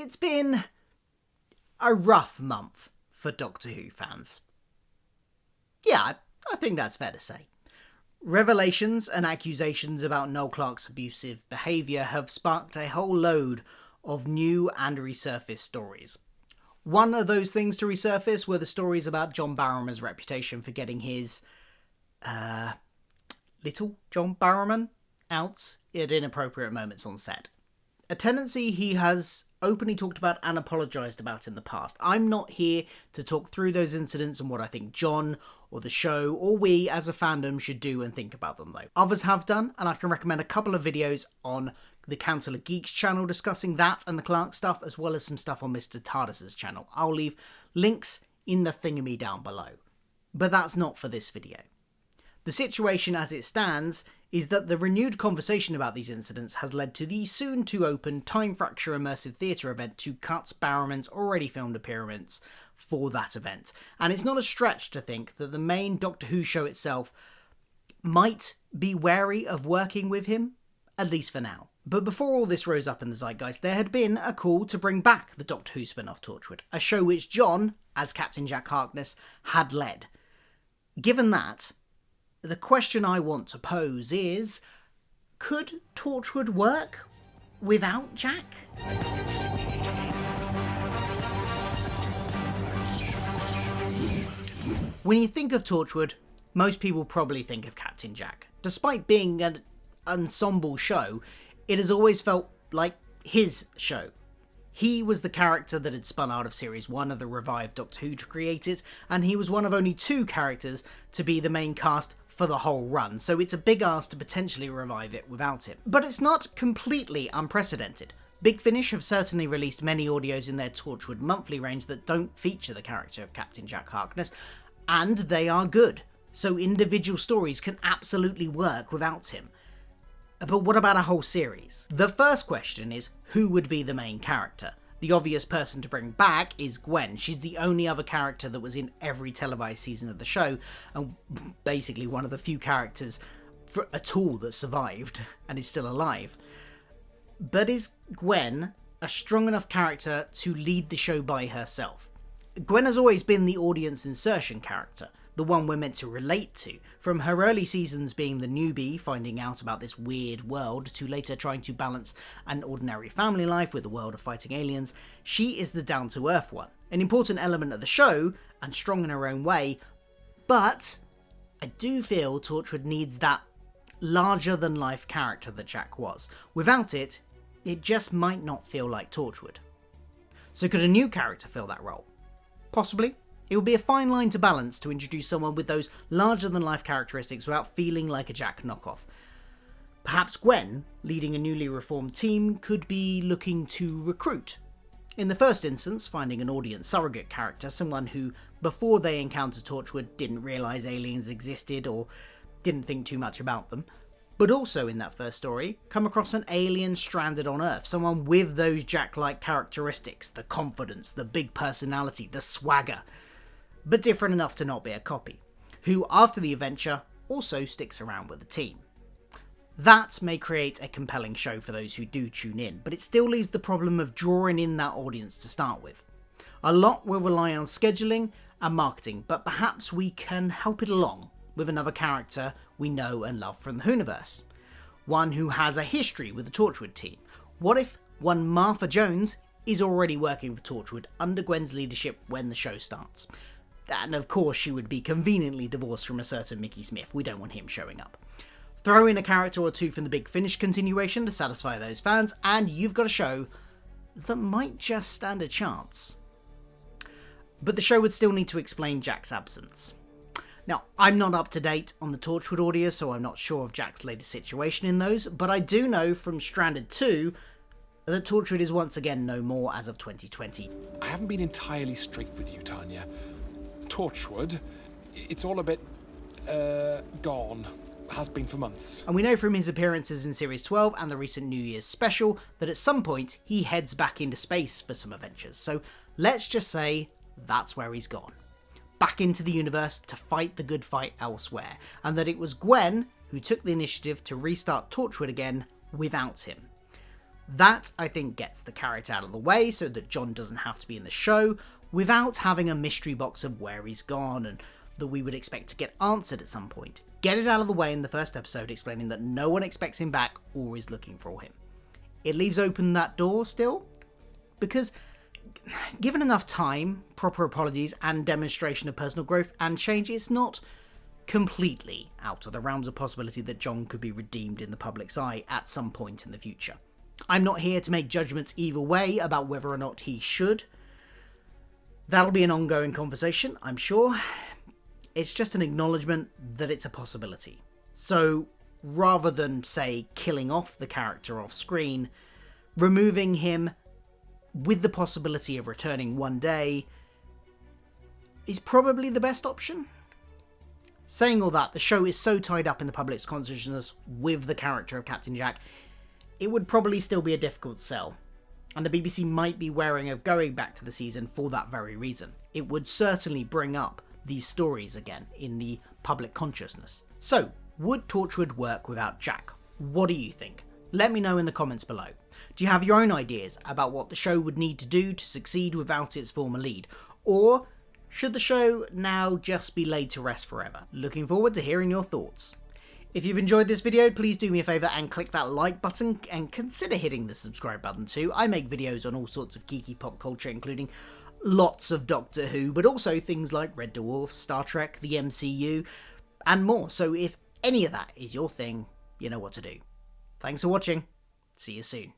It's been a rough month for Doctor Who fans. Yeah, I think that's fair to say. Revelations and accusations about Noel Clarke's abusive behaviour have sparked a whole load of new and resurfaced stories. One of those things to resurface were the stories about John Barrowman's reputation for getting his, little John Barrowman out at inappropriate moments on set. A tendency he has openly talked about and apologised about in the past. I'm not here to talk through those incidents and what I think John or the show or we as a fandom should do and think about them though. Others have done, and I can recommend a couple of videos on the Council of Geeks channel discussing that and the Clarke stuff, as well as some stuff on Mr. TARDIS's channel. I'll leave links in the thingamy down below. But that's not for this video. The situation as it stands is that the renewed conversation about these incidents has led to the soon-to-open Time Fracture Immersive Theatre event to cut Barrowman's already filmed appearance for that event. And it's not a stretch to think that the main Doctor Who show itself might be wary of working with him, at least for now. But before all this rose up in the zeitgeist, there had been a call to bring back the Doctor Who spin-off Torchwood, a show which John, as Captain Jack Harkness, had led. Given that, the question I want to pose is, could Torchwood work without Jack? When you think of Torchwood, most people probably think of Captain Jack. Despite being an ensemble show, it has always felt like his show. He was the character that had spun out of Series 1 of the revived Doctor Who to create it, and he was one of only 2 characters to be the main cast for the whole run, so it's a big ask to potentially revive it without him. But it's not completely unprecedented. Big Finish have certainly released many audios in their Torchwood monthly range that don't feature the character of Captain Jack Harkness, and they are good, so individual stories can absolutely work without him. But what about a whole series? The first question is, who would be the main character? The obvious person to bring back is Gwen. She's the only other character that was in every televised season of the show, and basically one of the few characters at all that survived and is still alive. But is Gwen a strong enough character to lead the show by herself? Gwen has always been the audience insertion character, the one we're meant to relate to, from her early seasons being the newbie finding out about this weird world to later trying to balance an ordinary family life with a world of fighting aliens. She is the down-to-earth one, an important element of the show and strong in her own way, but I do feel Torchwood needs that larger-than-life character that Jack was. Without it, it just might not feel like Torchwood. So could a new character fill that role? Possibly. It would be a fine line to balance to introduce someone with those larger-than-life characteristics without feeling like a Jack knockoff. Perhaps Gwen, leading a newly reformed team, could be looking to recruit. In the first instance, finding an audience surrogate character, someone who, before they encountered Torchwood, didn't realise aliens existed or didn't think too much about them. But also in that first story, come across an alien stranded on Earth, someone with those Jack-like characteristics, the confidence, the big personality, the swagger, but different enough to not be a copy, who after the adventure also sticks around with the team. That may create a compelling show for those who do tune in, but it still leaves the problem of drawing in that audience to start with. A lot will rely on scheduling and marketing, but perhaps we can help it along with another character we know and love from the Whoniverse. One who has a history with the Torchwood team. What if one Martha Jones is already working for Torchwood under Gwen's leadership when the show starts? And of course she would be conveniently divorced from a certain Mickey Smith. We don't want him showing up. Throw in a character or two from the Big Finish continuation to satisfy those fans, and you've got a show that might just stand a chance. But the show would still need to explain Jack's absence. Now, I'm not up to date on the Torchwood audio, so I'm not sure of Jack's latest situation in those, but I do know from Stranded 2 that Torchwood is once again no more as of 2020. I haven't been entirely straight with you, Tanya. Torchwood, it's all a bit, gone. Has been for months. And we know from his appearances in Series 12 and the recent New Year's special that at some point he heads back into space for some adventures, so let's just say that's where he's gone. Back into the universe to fight the good fight elsewhere, and that it was Gwen who took the initiative to restart Torchwood again without him. That, I think, gets the character out of the way so that John doesn't have to be in the show without having a mystery box of where he's gone and that we would expect to get answered at some point. Get it out of the way in the first episode, explaining that no one expects him back or is looking for him. It leaves open that door still, because given enough time, proper apologies, and demonstration of personal growth and change, it's not completely out of the realms of possibility that John could be redeemed in the public's eye at some point in the future. I'm not here to make judgments either way about whether or not he should. That'll be an ongoing conversation, I'm sure. It's just an acknowledgement that it's a possibility. So, rather than, say, killing off the character off screen, removing him with the possibility of returning one day is probably the best option. Saying all that, the show is so tied up in the public's consciousness with the character of Captain Jack, it would probably still be a difficult sell. And the BBC might be wary of going back to the season for that very reason. It would certainly bring up these stories again in the public consciousness. So, would Torchwood work without Jack? What do you think? Let me know in the comments below. Do you have your own ideas about what the show would need to do to succeed without its former lead? Or should the show now just be laid to rest forever? Looking forward to hearing your thoughts. If you've enjoyed this video, please do me a favour and click that like button and consider hitting the subscribe button too. I make videos on all sorts of geeky pop culture, including lots of Doctor Who, but also things like Red Dwarf, Star Trek, the MCU, and more. So if any of that is your thing, you know what to do. Thanks for watching. See you soon.